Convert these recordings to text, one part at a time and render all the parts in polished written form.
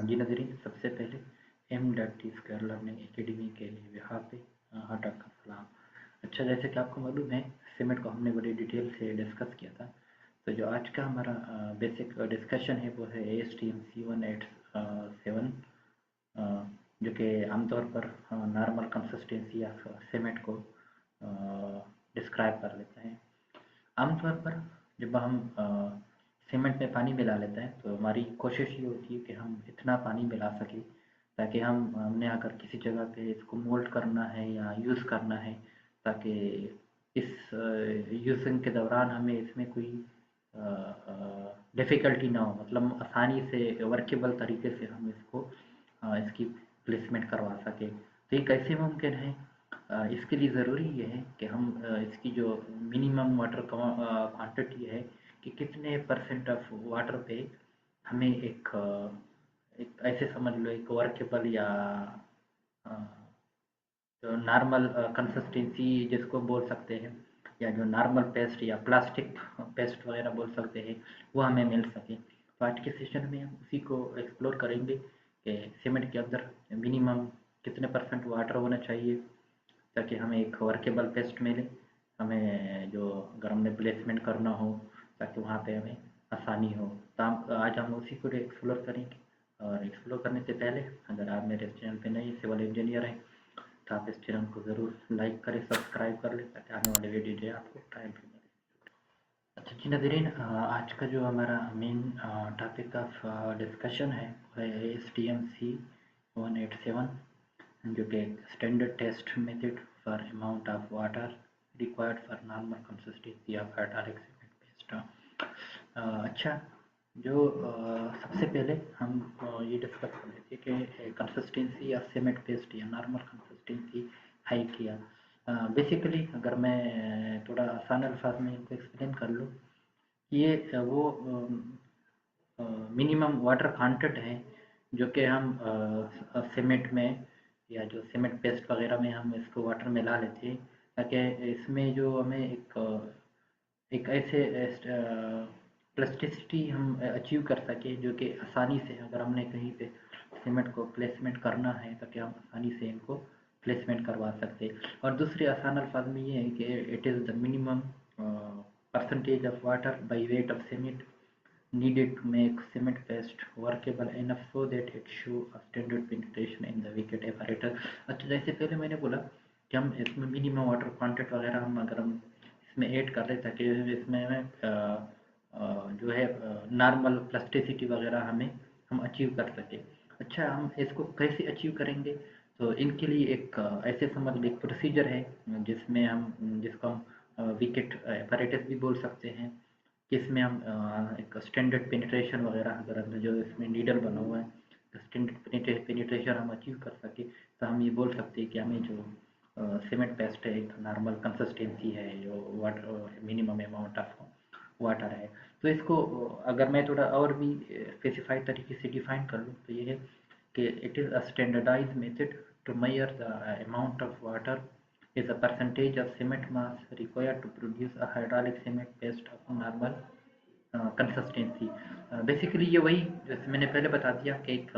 जी नाज़रीन, सबसे पहले M.T स्क्वायर लर्निंग एकेडमी के लिए यहाँ पे हार्ट का सलाम। अच्छा, जैसे कि आपको मालूम है, सीमेंट को हमने बड़ी डिटेल से डिस्कस किया था। तो जो आज का हमारा बेसिक डिस्कशन है वो है ASTM C187, जो कि आमतौर पर नॉर्मल कंसिस्टेंसी ऑफ सीमेंट को डिस्क्राइब कर लेते हैं। आमतौर पर जब हम सीमेंट में पानी मिला लेते हैं तो हमारी कोशिश ये होती है कि हम इतना पानी मिला सकें ताकि हमने अगर किसी जगह पे इसको मोल्ड करना है या यूज़ करना है, ताकि इस यूजिंग के दौरान हमें इसमें कोई डिफ़िकल्टी ना हो, मतलब आसानी से वर्केबल तरीके से हम इसको इसकी प्लेसमेंट करवा सकें। तो ये कैसे मुमकिन है? इसके लिए ज़रूरी ये है कि हम इसकी जो मिनिमम वाटर क्वांटिटी है कि कितने परसेंट ऑफ वाटर पे हमें एक ऐसे समझ लो एक वर्केबल या जो नॉर्मल कंसिस्टेंसी जिसको बोल सकते हैं, या जो नॉर्मल पेस्ट या प्लास्टिक पेस्ट वगैरह बोल सकते हैं, वो हमें मिल सके। तो आज के सेशन में हम उसी को एक्सप्लोर करेंगे कि सीमेंट के अंदर मिनिमम कितने परसेंट वाटर होना चाहिए ताकि हमें एक वर्केबल पेस्ट मिले, हमें जो अगर हमने प्लेसमेंट करना हो ताकि वहाँ पे हमें आसानी हो। तो आज हम उसी को एक्सप्लोर करेंगे। और एक्सप्लोर करने से पहले अगर आप मेरे चैनल पे नए सिविल इंजीनियर हैं तो आप इस चैनल को ज़रूर लाइक करें, सब्सक्राइब कर लें ताकि आने वाले वीडियो जो है आपको टाइम पे मिले। अच्छा जी नाज़रीन, आज का जो हमारा मेन टॉपिक ऑफ डिस्कशन है वो है STM C187, जो कि standard test method for amount of water required for normal consistency of hydraulic cement paste. अच्छा, जो सबसे पहले हम ये डिस्कस कर लेते हैं कि कंसिस्टेंसी ऑफ सीमेंट पेस्ट या नॉर्मल कंसिस्टेंसी है क्या। बेसिकली अगर मैं थोड़ा आसान अल्फाज में इनको एक्सप्लेन कर लूँ, ये वो मिनिमम वाटर कंटेंट है जो कि हम सीमेंट में या जो सीमेंट पेस्ट वगैरह में हम इसको वाटर मिला लेते हैं ताकि इसमें जो हमें एक ऐसे प्लास्टिसिटी हम अचीव कर सके जो कि आसानी से अगर हमने कहीं पे सीमेंट को प्लेसमेंट करना है ताकि हम आसानी से इनको प्लेसमेंट करवा सकते हैं। और दूसरे आसान अल्फाज में ये है कि it is the minimum percentage of water by weight of cement needed to make cement paste workable enough so that it show a standard penetration in the wicket apparatus। अच्छा, जैसे पहले मैंने बोला कि हम इसमें मिनिमम वाटर क्वांटिटी वगैरह हम अगर हम इसमें ऐड कर रहे ताकि इसमें हमें जो है नॉर्मल प्लास्टिसिटी वगैरह हम अचीव कर सके। अच्छा, हम इसको कैसे अचीव करेंगे? तो इनके लिए एक ऐसे समझ लो एक प्रोसीजर है जिसमें हम जिसको हम विकेट एपरेटस भी बोल सकते हैं, कि इसमें हम एक स्टैंडर्ड पेनिट्रेशन वगैरह अगर हमने जो इसमें नीडल बना हुआ है स्टैंडर्ड पेनिट्रेशन हम अचीव कर सके तो हम ये बोल सकते हैं कि हमें जो सीमेंट पेस्ट है एक नॉर्मल कंसिस्टेंसी है जो water minimum amount of water है। तो इसको अगर मैं थोड़ा और भी स्पेसिफाइड तरीके से डिफाइन कर लूँ तो ये है कि it is a standardise method to measure the amount of water is a percentage of cement mass required to produce a hydraulic cement paste of normal consistency। Basically ये वही जैसे मैंने पहले बता दिया कि एक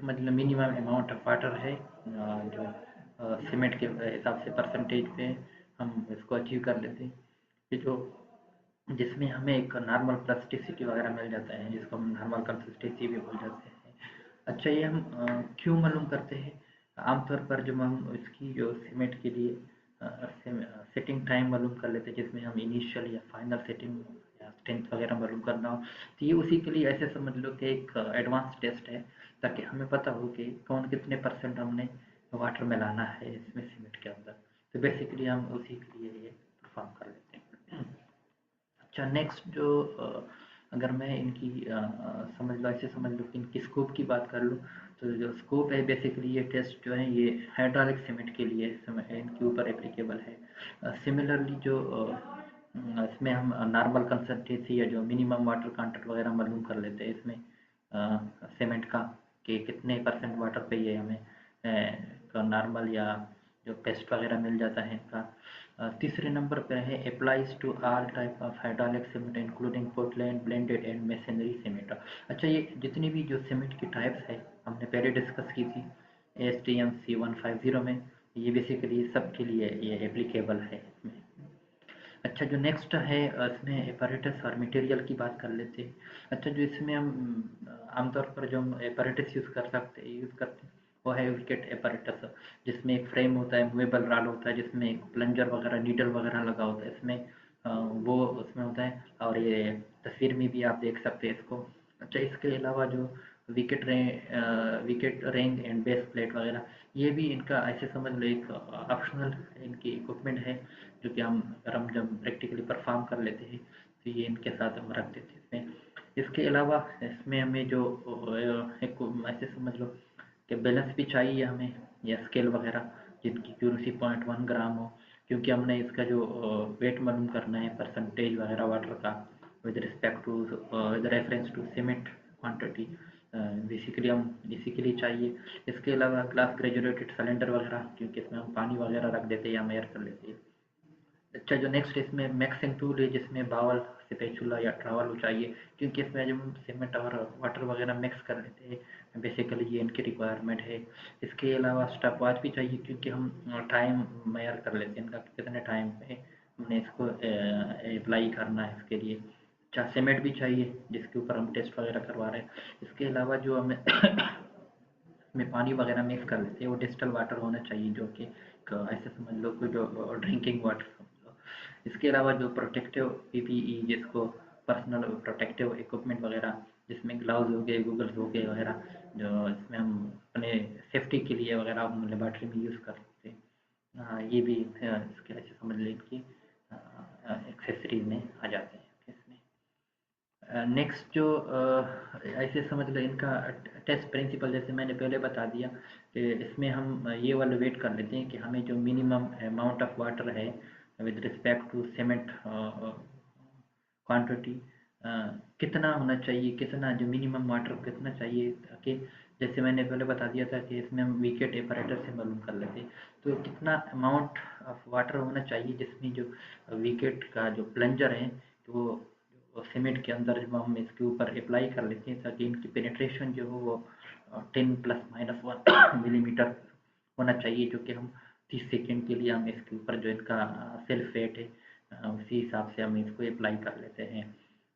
मतलब मिनिमम अमाउंट ऑफ वाटर है जो सीमेंट के हिसाब से परसेंटेज पे हम इसको अचीव कर लेते हैं, कि जो जिसमें हमें एक नॉर्मल प्लास्टिसिटी वगैरह मिल जाता है जिसको हम नॉर्मल कंसिस्टेंसी भी बोल जाते हैं। अच्छा, ये हम क्यों मालूम करते हैं? आमतौर पर जब हम इसकी जो सीमेंट के लिए सेटिंग टाइम मालूम कर लेते हैं जिसमें हम इनिशियल या फाइनल सेटिंग या स्ट्रेंथ वगैरह मालूम करना हो, तो ये उसी के लिए ऐसे समझ लो कि एक एडवांस टेस्ट है ताकि हमें पता हो कि कौन कितने परसेंट हमने वाटर मिलाना है इसमें सीमेंट के अंदर। तो बेसिकली हम उसी के लिए ये परफॉर्म कर लेते हैं। अच्छा, नेक्स्ट जो अगर मैं इनकी समझ लो ऐसे समझ लो कि इनकी स्कोप की बात कर लूँ तो जो स्कोप है बेसिकली ये टेस्ट जो है ये हाइड्रोलिक सीमेंट के लिए इनके ऊपर एप्लीकेबल है। सिमिलरली जो इसमें हम नॉर्मल कंसिस्टेंसी या जो मिनिमम वाटर कंटेंट वगैरह मालूम कर लेते हैं इसमें सीमेंट का कि कितने परसेंट वाटर पे ये हमें नॉर्मल या जो पेस्ट वगैरह मिल जाता है इनका। तीसरे नंबर पे है applies to all type of hydraulic cement including Portland blended and masonry cement. अच्छा, ये जितनी भी जो सीमेंट की टाइप्स है हमने पहले डिस्कस की थी ASTM C150 में, ये बेसिकली सबके लिए ये एप्लीकेबल है इसमें। अच्छा, जो नेक्स्ट है इसमें एपरेटस और मटेरियल की बात कर लेते हैं। अच्छा, जो इसमें हम आमतौर पर जो हम एपरेटस यूज़ करते हैं वो है विकेट एपरेटस, जिसमें एक फ्रेम होता है, मूवेबल रॉड होता है, जिसमें एक प्लंजर वगैरह नीडल वगैरह लगा होता है इसमें, वो उसमें होता है। और ये तस्वीर में भी आप देख सकते हैं इसको। अच्छा, इसके अलावा जो विकेट रेंग एंड बेस प्लेट वगैरह, ये भी इनका ऐसे समझ लो एक ऑप्शनल इनकी इक्विपमेंट है, जो कि हम अगर हम जब प्रैक्टिकली परफॉर्म कर लेते हैं तो ये इनके साथ हम रख देते हैं इसमें। इसके अलावा इसमें हमें जो एक ऐसे समझ लो कि बैलेंस भी चाहिए हमें, या स्केल वगैरह जिनकी एक्यूरेसी 0.1 ग्राम हो, क्योंकि हमने इसका जो वेट मालूम करना है परसेंटेज वगैरह वाटर का with respect to with reference to cement quantity, basically चाहिए। इसके अलावा ग्लास ग्रेजुलेटेड सिलेंडर वगैरह, क्योंकि इसमें हम पानी वगैरह रख देते हैं या मेयर कर लेते हैं। अच्छा, जो नेक्स्ट इसमें मिक्सिंग टूल है, जिसमें बावल स्पैचुला या ट्रॉवल चाहिए, क्योंकि इसमें जब हम सीमेंट और वाटर वगैरह मिक्स कर लेते हैं, बेसिकली ये इनकी रिक्वायरमेंट है। इसके अलावा स्टॉप वॉच भी चाहिए, क्योंकि हम टाइम मेयर कर लेते हैं इनका कितने टाइम पे हमने इसको अप्लाई करना है इसके लिए। अच्छा, सीमेंट भी चाहिए जिसके ऊपर हम टेस्ट वगैरह करवा रहे हैं। इसके अलावा जो हमें में पानी वगैरह मिक्स कर लेते हैं वो डिस्टल वाटर होना चाहिए, जो कि ऐसे समझ लो कि जो ड्रिंकिंग वाटर समझ लो। इसके अलावा जो प्रोटेक्टिव PPE, जिसको पर्सनल प्रोटेक्टिव इक्विपमेंट वगैरह, जिसमें ग्लव्स हो गए, गूगल्स हो गए वगैरह, जो इसमें हम अपने सेफ्टी के लिए वगैरह हम लेबॉर्ट्री में यूज़ कर सकते हैं। ये भी इसके ऐसे समझ लें कि एक्सेसरीज में आ जाते हैं इसमें। नेक्स्ट जो ऐसे समझ लो इनका टेस्ट प्रिंसिपल, जैसे मैंने पहले बता दिया कि इसमें हम ये वाला वेट कर लेते हैं कि हमें जो मिनिमम अमाउंट ऑफ वाटर है with respect to cement quantity, कितना होना चाहिए, कितना जो मिनिमम वाटर कितना चाहिए, ताकि जैसे मैंने पहले बता दिया था कि इसमें हम विकेट एपरेटर से मालूम कर लेते हैं, तो कितना अमाउंट ऑफ वाटर होना चाहिए जिसमें जो विकेट का जो प्लंजर है, तो वो सीमेंट के अंदर जब हम इसके ऊपर अप्लाई कर लेते हैं, ताकि इनकी पेनिट्रेशन जो हो वो 10 ± 1 मिलीमीटर होना चाहिए, जो कि हम 30 सेकेंड के लिए हम इसके ऊपर जो इनका सेल्फ वेट है उसी हिसाब से हम इसको अप्लाई कर लेते हैं।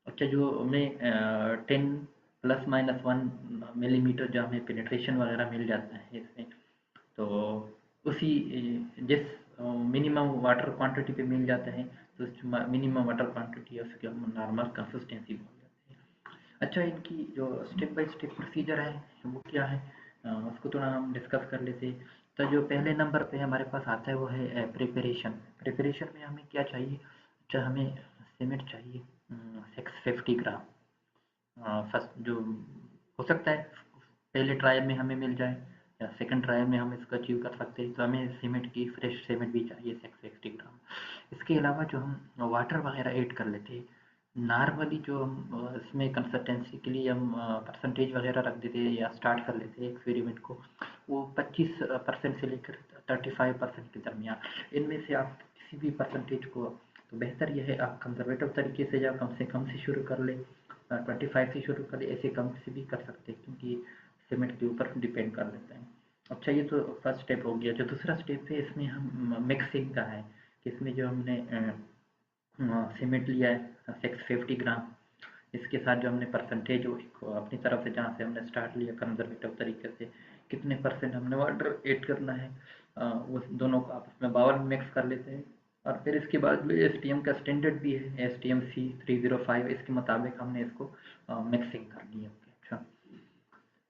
अच्छा, जो हमें 10 ± 1 मिलीमीटर जो हमें पेनिट्रेशन वगैरह मिल जाता है इसमें, तो उसी जिस मिनिमम वाटर क्वांटिटी पे मिल जाता है, तो उस मिनिमम वाटर क्वांटिटी है उसकी हम नॉर्मल कंसिस्टेंसी बोल जाते हैं। अच्छा, इनकी जो स्टेप बाय स्टेप प्रोसीजर है वो क्या है, उसको थोड़ा हम डिस्कस कर लेते हैं। तो जो पहले नंबर पे हमारे पास आता है वो है प्रिपरेशन। प्रिपरेशन में हमें क्या चाहिए? अच्छा, हमें सीमेंट चाहिए 650 ग्राम। फर्स्ट जो हो सकता है पहले ट्रायल में हमें मिल जाए, या सेकंड ट्रायल में हम इसको अचीव कर सकते हैं, तो हमें सीमेंट की फ्रेश सीमेंट भी चाहिए 650 ग्राम। इसके अलावा जो हम वाटर वगैरह ऐड कर लेते हैं, नॉर्मली जो हम इसमें कंसिस्टेंसी के लिए हम परसेंटेज वगैरह रख देते हैं या स्टार्ट कर लेते हैं एक्सपेरिमेंट को, वो 25% से लेकर 35% के दरमियान। इनमें से आप किसी भी परसेंटेज को, तो बेहतर यह है आप कंजर्वेटिव तरीके से या कम से शुरू कर लें, 25 से शुरू करें, ऐसे कम से भी कर सकते हैं, क्योंकि सीमेंट के ऊपर डिपेंड कर लेता है। अच्छा, ये तो फर्स्ट स्टेप हो गया। जो दूसरा स्टेप है इसमें हम मिक्सिंग का है, कि इसमें जो हमने सीमेंट लिया है 650 ग्राम, इसके साथ जो हमने परसेंटेज वो अपनी तरफ से जहाँ से हमने स्टार्ट लिया कंजर्वेटिव तरीके से, कितने परसेंट हमने वाटर ऐड करना है, उस दोनों को आपस में बाउल में मिक्स कर लेते हैं। और फिर इसके बाद में STM का स्टैंडर्ड भी है STM C305, इसके मुताबिक हमने इसको मिक्सिंग कर ली है। अच्छा,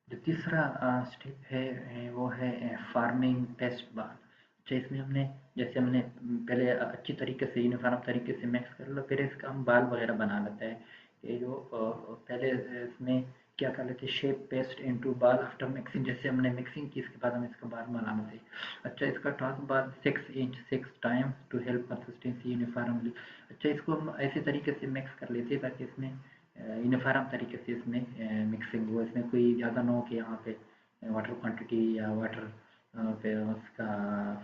जो तीसरा स्टेप है वो है फार्मिंग टेस्ट बार। अच्छा, इसमें हमने जैसे हमने पहले अच्छी तरीके से यूनिफॉर्म तरीके से मिक्स कर लो, फिर इसका हम बाल वगैरह बना लेते हैं। ये जो पहले इसमें क्या कर लेते हैं, शेप पेस्ट इनटू बाल आफ्टर मिक्सिंग, जैसे हमने मिक्सिंग की इसके बाद हम इसका बाल बना लेते हैं। अच्छा, इसका toss ball 6 inch 6 time to help consistency uniformly. अच्छा, इसको हम ऐसे तरीके से मिक्स कर लेते हैं ताकि इसमें यूनिफॉर्म तरीके से इसमें मिक्सिंग हो, इसमें कोई ज़्यादा ना हो कि यहाँ पे वाटर क्वांटिटी या वाटर फिर उसका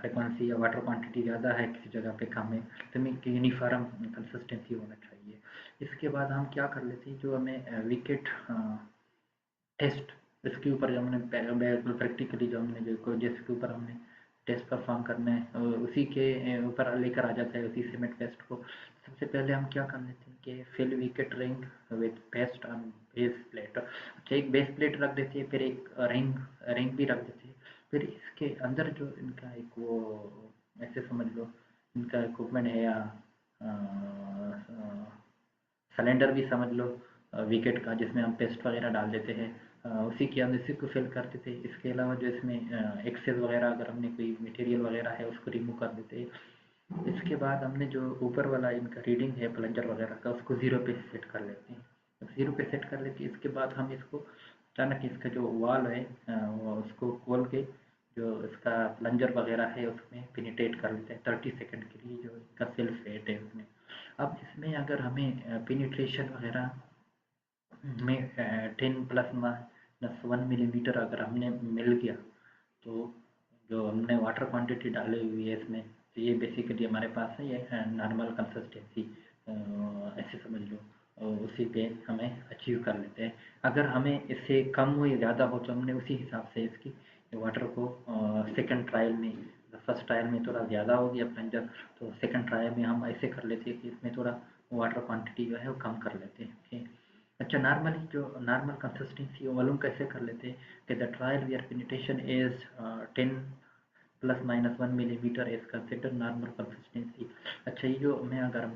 फ्रिक्वेंसी या वाटर क्वांटिटी ज़्यादा है, किसी जगह पे कम है, तो हमें यूनिफॉर्म कंसिस्टेंसी होना चाहिए। इसके बाद हम क्या कर लेते हैं, जो हमें विकेट टेस्ट, इसके ऊपर जो हमने प्रैक्टिकली जो हमने जो जिसके ऊपर हमने टेस्ट परफॉर्म करना है उसी के ऊपर लेकर आ जाता है, उसी सीमेंट पेस्ट को। सबसे पहले हम क्या कर लेते हैं कि fill Vicat ring with paste on base plate. अच्छा, एक बेस प्लेट रख देते हैं, फिर एक रिंग रिंग भी रख देते हैं। फिर इसके अंदर जो इनका एक वो, ऐसे समझ लो इनका इक्विपमेंट है, या सिलेंडर भी समझ लो विकेट का, जिसमें हम पेस्ट वगैरह डाल देते हैं, उसी के हम इसी को फिल कर देते हैं। इसके अलावा जो इसमें एक्सेस वगैरह अगर हमने कोई मटेरियल वगैरह है उसको रिमूव कर देते हैं। इसके बाद हमने जो ऊपर वाला इनका रीडिंग है प्लंजर वगैरह का, उसको 0 पे सेट कर लेते हैं। जब 0 पे सेट कर लेते हैं, इसके बाद हम इसको अचानक इसका जो वाल है उसको खोल के जो इसका प्लंजर वगैरह है उसमें पेनिट्रेट कर लेते हैं 30 सेकंड के लिए, जो इसका सेल्फ रेट है उसमें। अब इसमें अगर हमें पेनिट्रेशन वगैरह में 10 प्लस माइनस 1 मिलीमीटर अगर हमने मिल गया, तो जो हमने वाटर क्वांटिटी डाली हुई है इसमें, तो ये बेसिकली हमारे पास है, ये नॉर्मल कंसिस्टेंसी ऐसे समझ लो, उसी पे हमें अचीव कर लेते हैं। अगर हमें इससे कम हो या ज़्यादा हो, तो हमने उसी हिसाब से इसकी वाटर को सेकंड ट्रायल में, फर्स्ट ट्रायल में थोड़ा ज़्यादा हो गया प्लंजर, तो सेकंड ट्रायल में हम ऐसे कर लेते हैं कि इसमें थोड़ा वाटर क्वांटिटी जो है वो कम कर लेते हैं। ओके। अच्छा, नॉर्मली जो नॉर्मल कंसिस्टेंसी वो मालूम कैसे कर लेते हैं कि the trial where penetration is 10 plus minus 1 millimetre is consider normal consistency. अच्छा, ये जो मैं अगर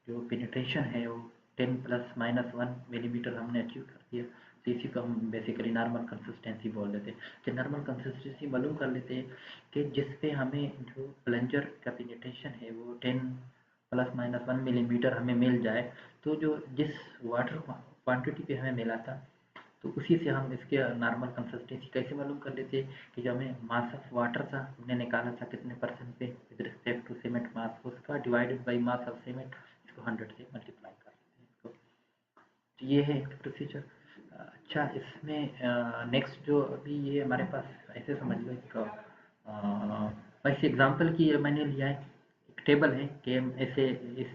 जो पेनिट्रेशन है वो 10 प्लस माइनस 1 मिलीमीटर हमने अचीव कर दिया, तो इसी को हम बेसिकली नॉर्मल कंसिस्टेंसी बोल देते हैं। कि नॉर्मल कंसिस्टेंसी मालूम कर लेते हैं कि जिस पे हमें जो प्लंजर का पेनिट्रेशन है वो 10 प्लस माइनस 1 मिलीमीटर हमें मिल जाए, तो जो जिस वाटर क्वांटिटी पे हमें मिला था, तो उसी से हम इसके नॉर्मल कंसिस्टेंसी कैसे मालूम कर लेते हैं कि जो हमें मास ऑफ वाटर था हमने निकाला था कितने परसेंट पे विद रिस्पेक्ट टू सीमेंट मास, उसका divided by mass of cement, इसको 100 से मल्टीप्लाई कर लेते हैं इसको। तो ये है प्रोसीजर। अच्छा, इसमें नेक्स्ट जो अभी ये हमारे पास ऐसे समझ लो एक वैसे एग्जांपल की मैंने लिया है, एक टेबल है कि हम ऐसे इस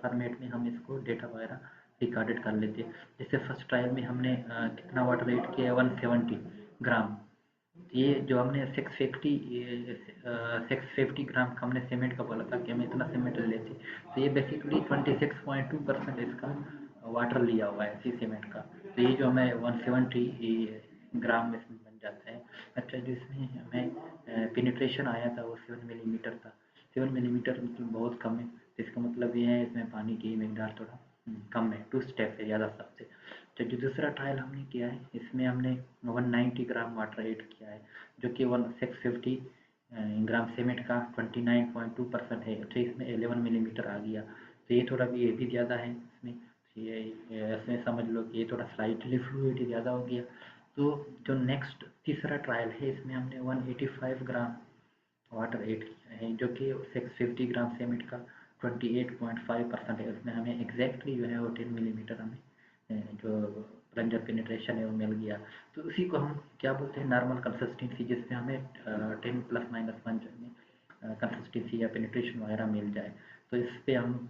फॉर्मेट में हम इसको डेटा वगैरह रिकॉर्डेड कर लेते हैं। जैसे फर्स्ट ट्रायल में हमने कितना वाटर एड किया, 170 ग्राम। ये जो हमने 650 ग्राम का हमने सीमेंट का बोला था कि हम इतना सीमेंट ले लेते, तो ये बेसिकली 26.2% इसका वाटर लिया हुआ है इसी सीमेंट का। तो ये जो हमें 170 ग्राम इसमें बन जाता है। अच्छा, जो इसमें हमें पेनिट्रेशन आया था वो 7 मिलीमीटर था। 7 मिलीमीटर मतलब बहुत कम है, तो इसका मतलब ये है इसमें पानी की मिकदार थोड़ा कम है, 2 स्टेप है ज़्यादा सबसे। तो जो दूसरा ट्रायल हमने किया है इसमें हमने 190 ग्राम वाटर ऐड किया है, जो कि 650 ग्राम सीमेंट का 29.2% है, तो इसमें 11 मिलीमीटर आ गया। तो ये थोड़ा भी, ये भी ज़्यादा है इसमें, ये इसमें समझ लो कि ये थोड़ा स्लाइटली फ्लूइड ज़्यादा हो गया। तो जो नेक्स्ट तीसरा ट्रायल है इसमें हमने 185 ग्राम वाटर ऐड किया है, जो कि 650 ग्राम सीमेंट का 28.5% है। उसमें हमें एग्जैक्टली जो है वो 10 मिलीमीटर हमें जो प्लंजर पेनिट्रेशन है वो मिल गया। तो उसी को हम क्या बोलते हैं, नॉर्मल कंसिस्टेंसी, जिसमें हमें 10 प्लस माइनस 1 कंसिस्टेंसी या पेनिट्रेशन वगैरह मिल जाए। तो इस पे हम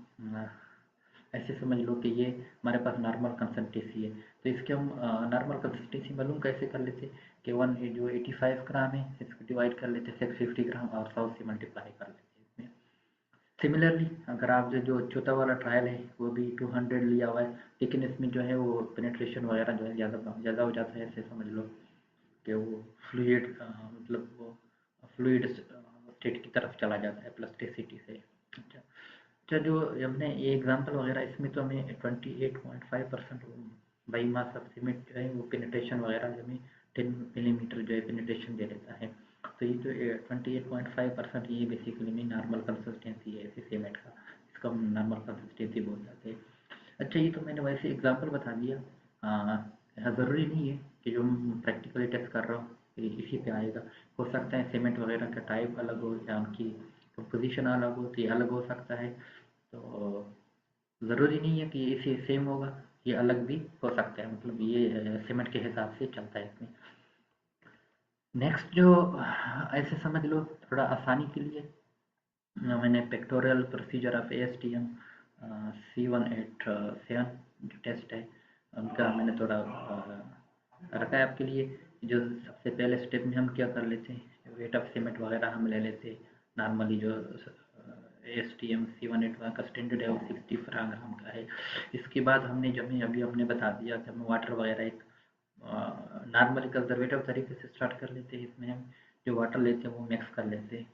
ऐसे समझ लो कि ये हमारे पास नॉर्मल कंसिस्टेंसी है। तो इसके हम नॉर्मल कंसिस्टेंसी मालूम कैसे कर लेते कि वन जो 85 ग्राम है इसको डिवाइड कर लेते 650 ग्राम और 100 से मल्टीप्लाई कर लेते हैं इसमें। सिमिलरली अगर आप जो चौथा वाला ट्रायल है वो भी 200 लिया हुआ है, लेकिन इसमें जो है वो पेनिट्रेशन वगैरह जो है ज़्यादा ज़्यादा हो जाता है, ऐसे समझ लो कि वो फ्लूइड मतलब वो फ्लूइड स्टेट की तरफ चला जाता है प्लास्टिसिटी से। अच्छा, अच्छा, जो हमने ये एग्जांपल वगैरह इसमें तो हमें 28.5% बाई मास ऑफ सीमेंट जो है वो पेनिट्रेशन वगैरह जो हमें 10 मिलीमीटर जो है पेनिट्रेशन दे देता है। तो ये जो 28.5% ये बेसिकली में नॉर्मल कंसिस्टेंसी है इसी सीमेंट का, इसको हम नॉर्मल कंसिस्टेंसी बोल जाते हैं। अच्छा, ये तो मैंने वैसे एग्जांपल बता दिया। ज़रूरी नहीं है कि जो हम प्रैक्टिकली टेस्ट कर रहा हूँ इसी पे आएगा। हो सकता है सीमेंट वगैरह का टाइप अलग हो या उनकी कंपोजिशन अलग हो, तो ये अलग हो सकता है। तो ज़रूरी नहीं है कि ये इसी सेम होगा, ये अलग भी हो सकता है, मतलब ये सीमेंट के हिसाब से चलता है इसमें। नेक्स्ट जो ऐसे समझ लो थोड़ा आसानी के लिए मैंने pectoral procedure of ASTM C187 जो टेस्ट है उनका मैंने थोड़ा रखा है आपके लिए। जो सबसे पहले स्टेप में हम क्या कर लेते हैं, वेट ऑफ सीमेंट वगैरह हम ले लेते हैं। नॉर्मली जो ASTM C181 का स्टैंडर्ड है वो 60 ग्राम का है। इसके बाद हमने जब अभी हमने बता दिया कि हम वाटर वगैरह एक नॉर्मली कंजर्वेटिव तरीके से स्टार्ट कर लेते हैं। इसमें हम जो वाटर लेते हैं वो मिक्स कर लेते हैं।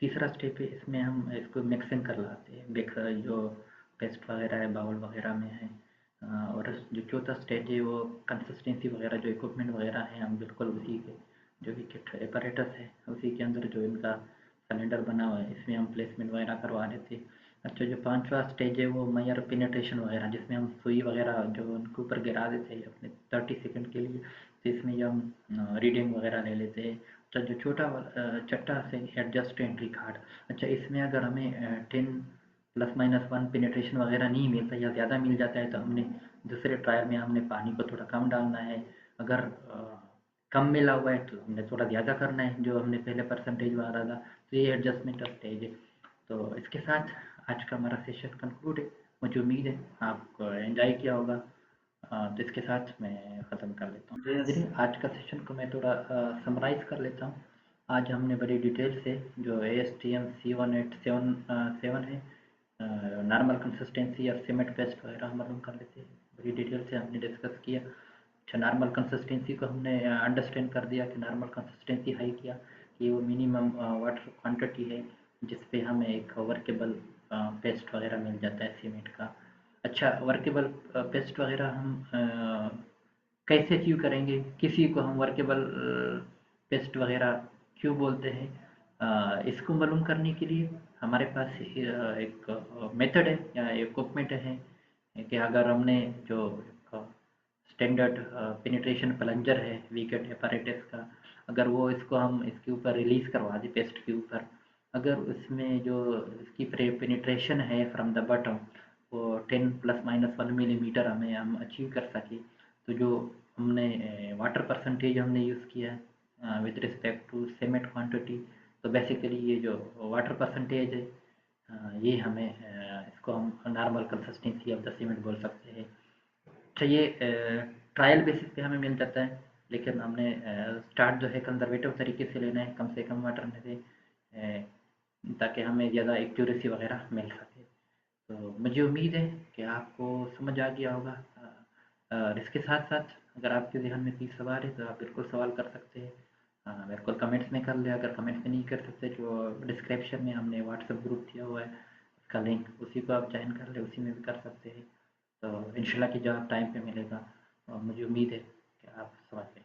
तीसरा स्टेप है, इसमें हम इसको मिक्सिंग कर लाते हैं जो पेस्ट वगैरह है बाउल वगैरह में है। और जो चौथा स्टेज है वो कंसिस्टेंसी वगैरह जो इक्विपमेंट वगैरह है हम बिल्कुल उसी के जो भी किट एपरेटस है उसी के अंदर जो इनका सिलेंडर बना हुआ है इसमें हम प्लेसमेंट वगैरह करवा देते हैं। अच्छा, जो पांचवा स्टेज है वो मेयर पेनिट्रेशन वगैरह जिसमें हम सुई वगैरह जो उनके ऊपर गिरा देते हैं अपने 30 सेकंड के लिए। तो इसमें जो हम रीडिंग वगैरह ले लेते हैं। अच्छा, जो छठा से एडजस्ट एंट्री कार्ड। अच्छा, इसमें अगर हमें 10 ±1 पेनिट्रेशन वगैरह नहीं मिलता या ज़्यादा मिल जाता है तो हमने दूसरे ट्रायल में हमने पानी को थोड़ा कम डालना है। अगर कम मिला हुआ है तो हमने थोड़ा ज़्यादा करना है जो हमने पहले परसेंटेज मारा था। तो ये एडजस्टमेंट ऑफ स्टेज है। तो इसके साथ आज का हमारा सेशन कंक्लूड है। मुझे उम्मीद है आपको एंजॉय किया होगा। तो इसके साथ मैं ख़त्म कर लेता हूँ। धीरे धीरे आज का सेशन को मैं थोड़ा समराइज़ कर लेता हूँ। आज हमने बड़ी डिटेल से जो ASTM C187 है नॉर्मल कंसिस्टेंसी और सीमेंट पेस्ट वगैरह हम मालूम कर लेते हैं। बड़ी डिटेल से हमने डिस्कस किया। अच्छा, नॉर्मल कंसिस्टेंसी को हमने अंडरस्टैंड कर दिया कि नॉर्मल कंसिस्टेंसी हाई किया कि वो मिनिमम वाटर क्वांटिटी है जिस पे हमें एक वर्केबल पेस्ट वगैरह मिल जाता है सीमेंट का। अच्छा, वर्केबल पेस्ट वगैरह हम कैसे अचीव करेंगे, किसी को हम वर्केबल पेस्ट वगैरह क्यों बोलते हैं, इसको मालूम करने के लिए हमारे पास एक मेथड है या इक्विपमेंट है कि अगर हमने जो स्टैंडर्ड पेनिट्रेशन प्लंजर है वीकेट एपरेटस का, अगर वो इसको हम इसके ऊपर रिलीज़ करवा दें पेस्ट के ऊपर, अगर उसमें जो इसकी पेनिट्रेशन है फ्रॉम द बॉटम वो 10 ± 1 मिलीमीटर हमें हम अचीव कर सके, तो जो हमने वाटर परसेंटेज हमने यूज़ किया है with respect to cement quantity, तो बेसिकली ये जो वाटर परसेंटेज है ये हमें इसको हम normal consistency of the cement बोल सकते हैं। अच्छा, ये ट्रायल बेसिस पे हमें मिल जाता है, लेकिन हमने स्टार्ट जो है कंजर्वेटिव तरीके से लेना है, कम से कम वाटर में से ताकि हमें ज़्यादा एक्यूरेसी वगैरह मिल सके। तो मुझे उम्मीद है कि आपको समझ आ गया होगा। और इसके साथ साथ अगर आपके ज़हन में कोई सवाल है तो आप बिल्कुल सवाल कर सकते हैं। बिल्कुल कमेंट्स में कर लें। अगर कमेंट्स में नहीं कर सकते जो डिस्क्रिप्शन में हमने व्हाट्सएप ग्रुप दिया हुआ है उसका लिंक उसी को आप ज्वाइन कर लें, उसी में भी कर सकते हैं। तो इंशाल्लाह कि जवाब टाइम पे मिलेगा और मुझे उम्मीद है कि आप समझ गए।